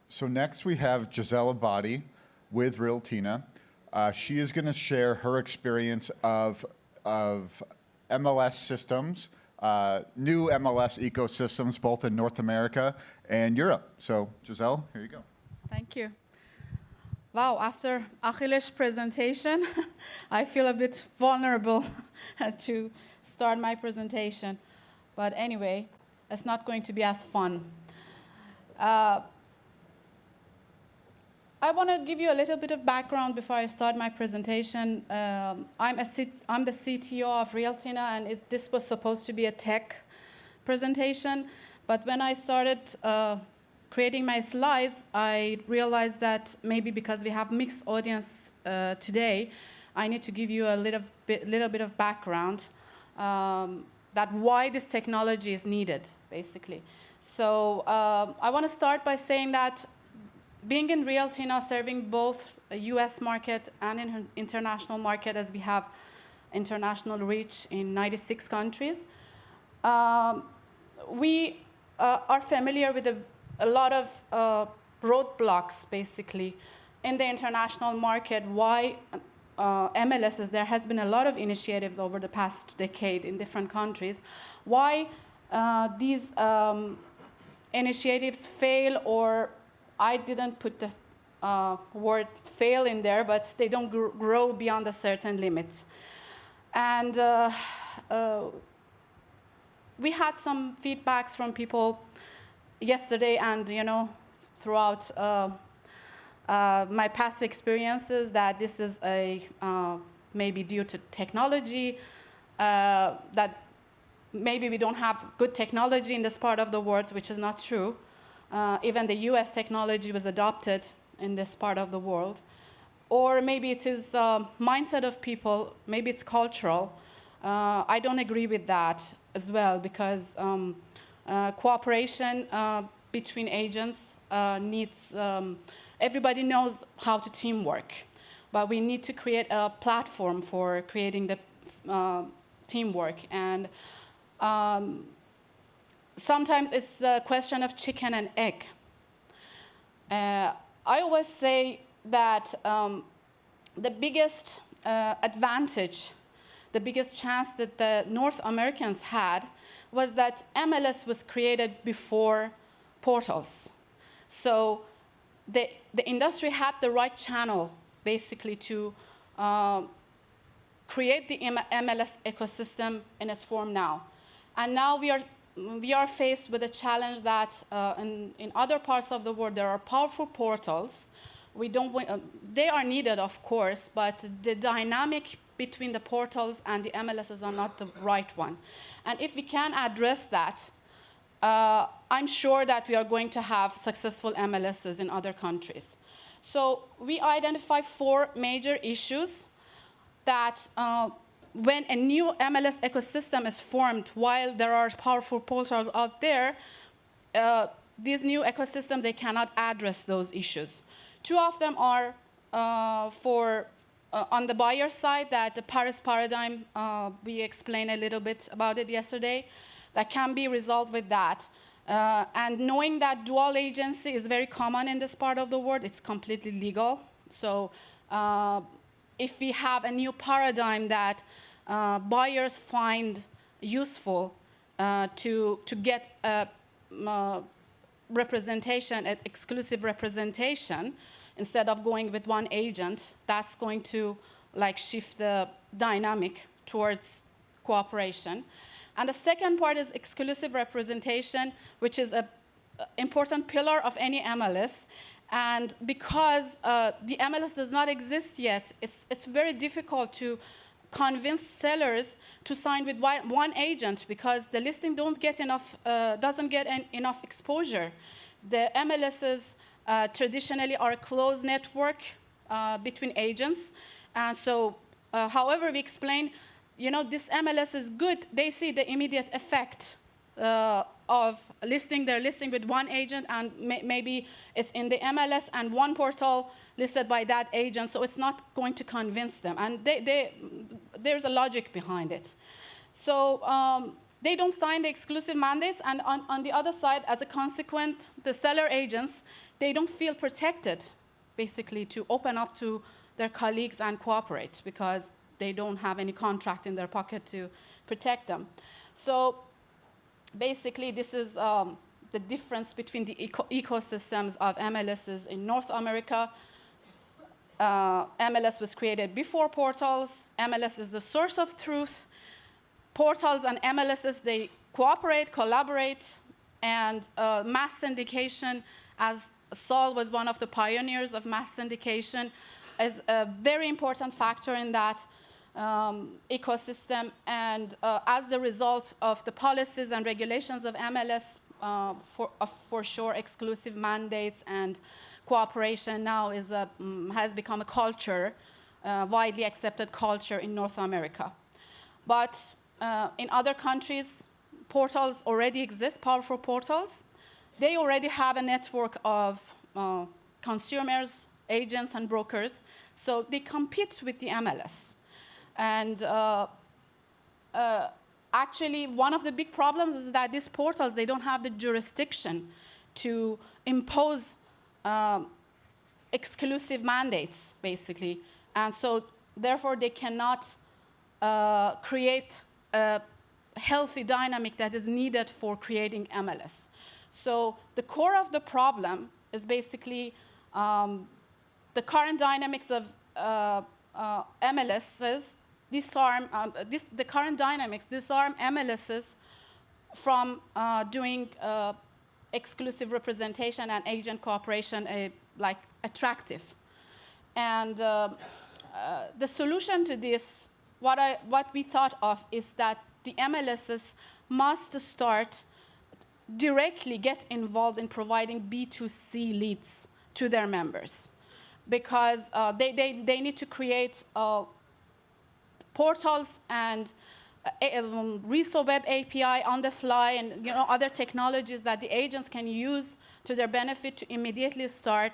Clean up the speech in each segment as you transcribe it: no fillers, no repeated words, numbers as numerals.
So next we have Giselle Abadi with Realtina. She is going to share her experience of MLS systems, new MLS ecosystems, both in North America and Europe. So Giselle, here you go. Thank you. Wow, after Achilles' presentation, I feel a bit vulnerable to start my presentation. But anyway, it's not going to be as fun. I want to give you a little bit of background before I start my presentation. I'm the CTO of Realtina, and this was supposed to be a tech presentation. But when I started creating my slides, I realized that maybe because we have mixed audience today, I need to give you a little bit of background that why this technology is needed, basically. So I want to start by saying that being in Realtina, serving both a US market and international market, as we have international reach in 96 countries, we are familiar with a lot of roadblocks, basically, in the international market. Why MLSs, there has been a lot of initiatives over the past decade in different countries. Why these initiatives fail, or I didn't put the word fail in there, but they don't grow beyond a certain limit. And we had some feedbacks from people yesterday and, throughout my past experiences that this is maybe due to technology, that maybe we don't have good technology in this part of the world, which is not true. Even the US technology was adopted in this part of the world. Or maybe it is the mindset of people, maybe it's cultural. I don't agree with that as well, because cooperation between agents needs, everybody knows how to teamwork, but we need to create a platform for creating the teamwork. And sometimes it's a question of chicken and egg. I always say that the biggest advantage, the biggest chance that the North Americans had was that MLS was created before portals. So the industry had the right channel, basically, to create the MLS ecosystem in its form now. And now we are faced with a challenge that in other parts of the world there are powerful portals. They are needed, of course, but the dynamic between the portals and the MLSs are not the right one. And if we can address that, I'm sure that we are going to have successful MLSs in other countries. So we identify 4 major issues that when a new MLS ecosystem is formed, while there are powerful portals out there, these new ecosystems, they cannot address those issues. 2 of them are on the buyer side, that the Paris paradigm, we explained a little bit about it yesterday, that can be resolved with that. And knowing that dual agency is very common in this part of the world, it's completely legal. So if we have a new paradigm that buyers find useful to get a representation, an exclusive representation, instead of going with one agent, that's going to shift the dynamic towards cooperation. And the second part is exclusive representation, which is an important pillar of any MLS. And because the MLS does not exist yet, it's very difficult to convince sellers to sign with one agent, because the listing doesn't get enough exposure. The MLSs traditionally are a closed network between agents. And so, however we explain, this MLS is good, they see the immediate effect of their listing with one agent, and maybe it's in the MLS and one portal listed by that agent, so it's not going to convince them. And there's a logic behind it. So they don't sign the exclusive mandates, and on the other side, as a consequence, the seller agents, they don't feel protected, basically, to open up to their colleagues and cooperate because they don't have any contract in their pocket to protect them. So basically, this is the difference between the ecosystems of MLSs in North America. MLS was created before portals. MLS is the source of truth. Portals and MLSs, they cooperate, collaborate, and mass syndication, as Saul was one of the pioneers of mass syndication, is a very important factor in that ecosystem. And as the result of the policies and regulations of MLS, for sure, exclusive mandates and cooperation now has become a culture, widely accepted culture in North America. But in other countries, portals already exist, powerful portals. They already have a network of consumers, agents, and brokers, so they compete with the MLS. And actually, one of the big problems is that these portals, they don't have the jurisdiction to impose exclusive mandates, basically. And so, therefore, they cannot create a healthy dynamic that is needed for creating MLS. So the core of the problem is basically the current dynamics of MLSs disarm MLSs from doing exclusive representation and agent cooperation like attractive. And the solution to this, what we thought of, is that the MLSs must start directly get involved in providing B2C leads to their members, because they need to create portals and Resale Web API on the fly, and other technologies that the agents can use to their benefit to immediately start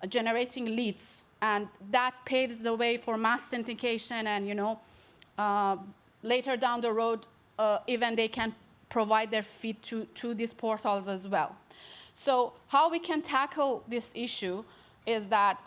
generating leads, and that paves the way for mass syndication, and later down the road, even they can provide their feed to these portals as well. So how we can tackle this issue is that,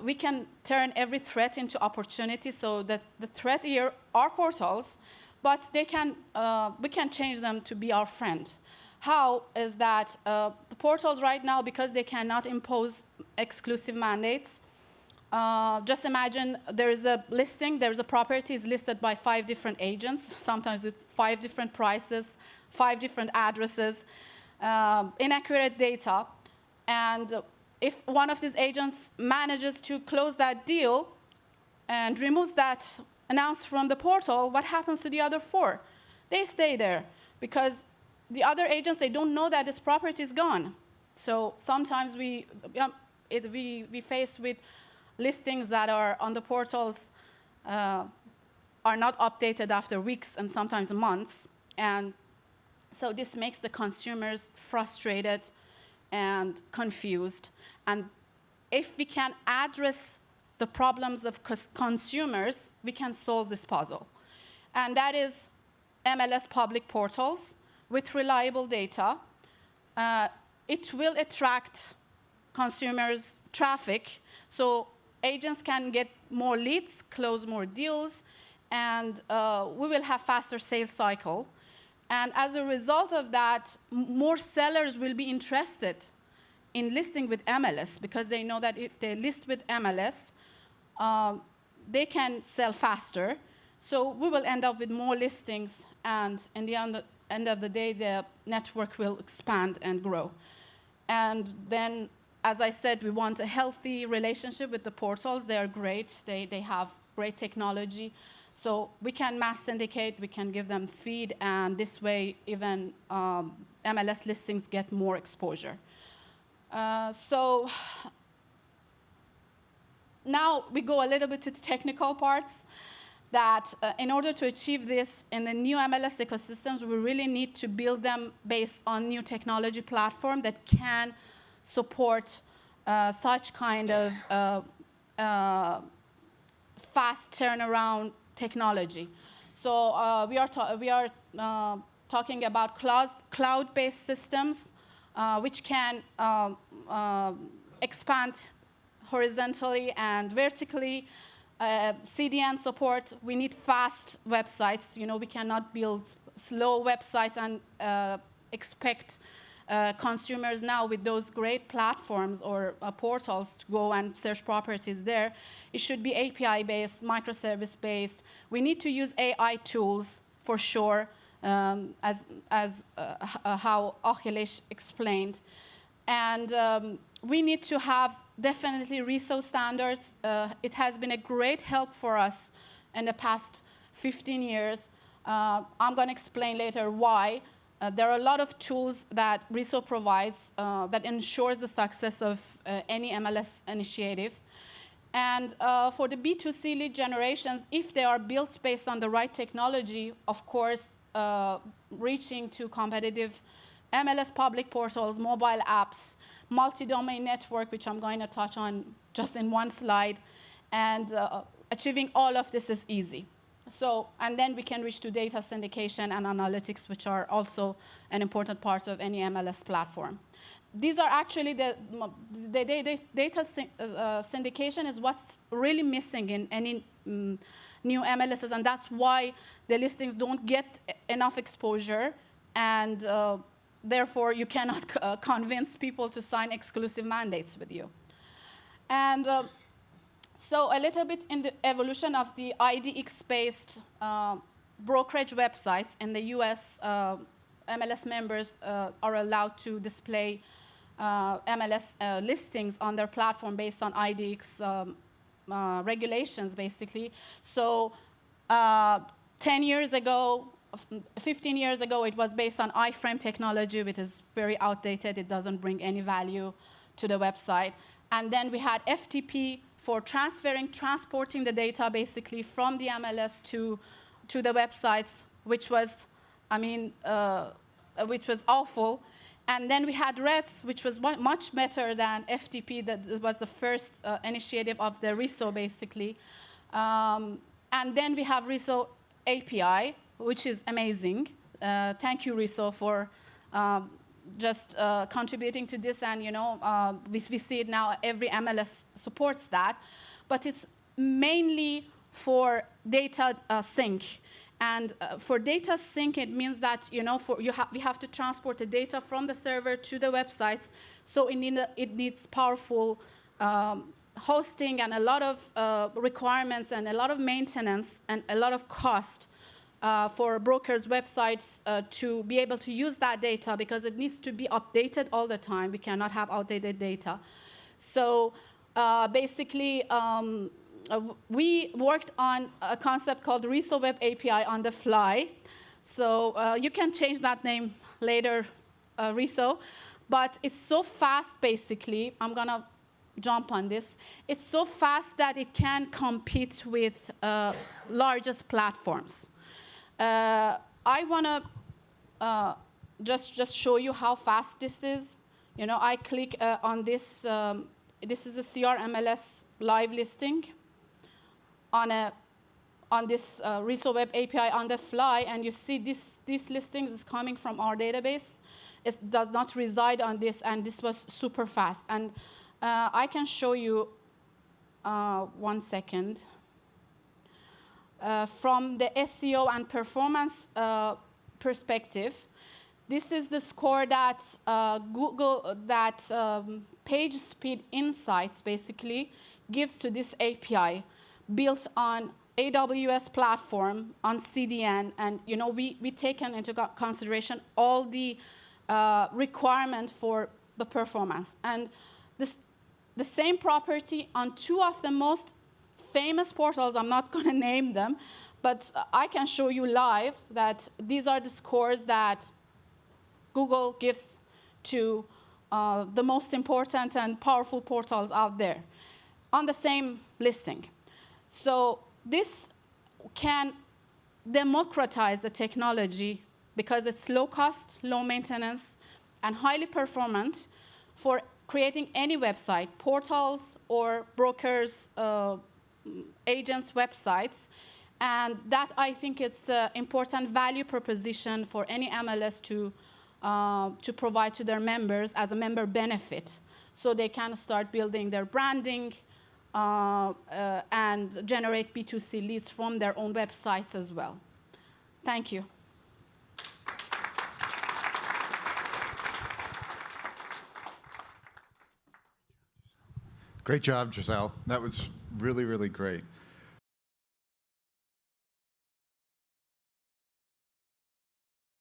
we can turn every threat into opportunity. So that the threat here are portals, but we can change them to be our friend. How is that the portals right now, because they cannot impose exclusive mandates, just imagine there is a listing, there is a property is listed by 5 different agents, sometimes with 5 different prices, 5 different addresses, inaccurate data. And if one of these agents manages to close that deal and removes that announce from the portal, what happens to the other 4? They stay there because the other agents, they don't know that this property is gone. So sometimes we face with listings that are on the portals are not updated after weeks and sometimes months. And so this makes the consumers frustrated and confused. And if we can address the problems of consumers, we can solve this puzzle. And that is MLS public portals with reliable data. It will attract consumers' traffic, so agents can get more leads, close more deals, and we will have faster sales cycle. And as a result of that, more sellers will be interested in listing with MLS, because they know that if they list with MLS, they can sell faster. So we will end up with more listings, and in the end of the day, the network will expand and grow. And then, as I said, we want a healthy relationship with the portals. They are great. They have great technology. So we can mass syndicate, we can give them feed, and this way even MLS listings get more exposure. So now we go a little bit to the technical parts, that in order to achieve this in the new MLS ecosystems, we really need to build them based on new technology platform that can support such kind of fast turnaround technology. So we are talking about cloud-based systems, which can expand horizontally and vertically. CDN support, we need fast websites. We cannot build slow websites and expect consumers now with those great platforms or portals to go and search properties there. It should be API-based, microservice-based. We need to use AI tools for sure, as how Achilles explained. And we need to have definitely RISO standards. It has been a great help for us in the past 15 years. I'm going to explain later why. There are a lot of tools that RISO provides that ensures the success of any MLS initiative. And for the B2C lead generations, if they are built based on the right technology, of course, reaching to competitive MLS public portals, mobile apps, multi-domain network, which I'm going to touch on just in one slide, and achieving all of this is easy. So, and then we can reach to data syndication and analytics, which are also an important part of any MLS platform. These are actually the data syndication is what's really missing in any new MLSs, and that's why the listings don't get enough exposure, and therefore you cannot convince people to sign exclusive mandates with you. And so a little bit in the evolution of the IDX-based brokerage websites in the US, MLS members are allowed to display MLS listings on their platform based on IDX regulations, basically. So 10 years ago, 15 years ago, it was based on iframe technology, which is very outdated. It doesn't bring any value to the website. And then we had FTP for transporting the data basically from the MLS to the websites, which was, which was awful. And then we had REDS, which was much better than FTP. That was the first initiative of the RISO, basically. And then we have RISO API, which is amazing. Thank you, RISO, for just contributing to this. And we see it now. Every MLS supports that, but it's mainly for data sync. And for data sync, it means that we have to transport the data from the server to the websites. So it needs powerful hosting and a lot of requirements and a lot of maintenance and a lot of cost for brokers' websites to be able to use that data, because it needs to be updated all the time. We cannot have outdated data. So basically, we worked on a concept called RISO Web API on the fly. So you can change that name later, RISO. But it's so fast, basically. I'm going to jump on this. It's so fast that it can compete with largest platforms. I want to just show you how fast this is. I click on this. This is a CRMLS live listing on this RISO Web API on the fly, and you see this listings is coming from our database. It does not reside on this, and this was super fast. And I can show you 1 second. From the SEO and performance perspective, this is the score that Page Speed Insights basically gives to this API, built on AWS platform, on CDN, and we taken into consideration all the requirement for the performance. And the same property on two of the most famous portals. I'm not going to name them, but I can show you live that these are the scores that Google gives to the most important and powerful portals out there on the same listing. So this can democratize the technology because it's low cost, low maintenance, and highly performant for creating any website, portals or brokers, agents' websites. And that, I think, it's an important value proposition for any MLS to provide to their members as a member benefit, so they can start building their branding and generate B2C leads from their own websites as well. Thank you. Great job, Giselle. That was really, really great.